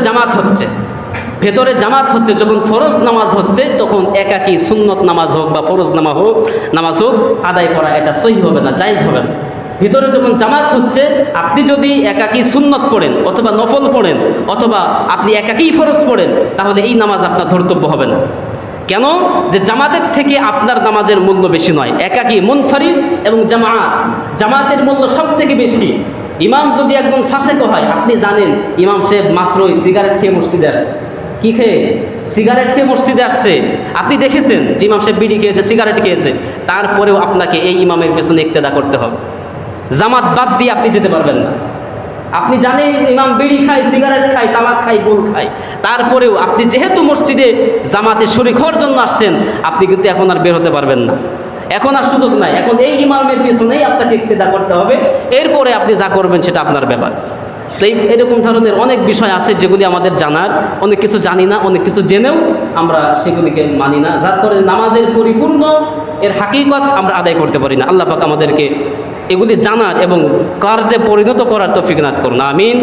জামাত হচ্ছে, ভেতরে জামাত হচ্ছে, যখন ফরজ নামাজ হচ্ছে তখন একাকী সুন্নত নামাজ হোক বা ফরজ নামাজ হোক আদায় করা এটা সহি হবে না, জায়েজ হবে না। ভিতরে যখন জামাত হচ্ছে, আপনি যদি একাকী সুন্নত পড়েন অথবা নফল পড়েন অথবা আপনি একাকী ফরজ পড়েন, তাহলে এই নামাজ আপনার ধর্তব্য হবে না। কেন? যে জামাতের থেকে আপনার নামাজের মূল্য বেশি নয়। একাকী মুনফারিদ এবং জামাতের মূল্য সব থেকে বেশি। ইমাম যদি একজন ফাসেক হয়, আপনি জানেন ইমাম সাহেব মাত্রই সিগারেট খেয়ে মসজিদে আসছে, কি খেয়ে? সিগারেট খেয়ে মসজিদে আসছে। আপনি দেখেছেন যে ইমাম সাহেব বিড়ি খেয়েছে, সিগারেট খেয়েছে, তারপরেও আপনাকে এই ইমামের পেছনে ইক্তেদা করতে হবে। জামাত বাদ দিয়ে আপনি যেতে পারবেন না। আপনি জানেন ইমাম বিড়ি খায়, সিগারেট খায়, তামাক খায়, গোল খায়, তারপরেও আপনি যেহেতু মসজিদে জামাতে শরীক হওয়ার জন্য আসছেন, আপনি কিন্তু এখন আর বের হতে পারবেন না। এখন আর সুযোগ নাই। এখন এই ইমামের পেছনেই আপনাকে ইক্তেদা করতে হবে। এরপরে আপনি যা করবেন সেটা আপনার ব্যাপার। তো এরকম ধরনের অনেক বিষয় আছে যেগুলি আমাদের জানার, অনেক কিছু জানি না, অনেক কিছু জেনেও আমরা সেগুলিকে মানি না, যার ফলে নামাজের পরিপূর্ণ এর হাকিকত আমরা আদায় করতে পারি না। আল্লাহ পাক আমাদেরকে এগুলি জানার এবং কার্যে পরিণত করার তৌফিক দান করুন। আমিন।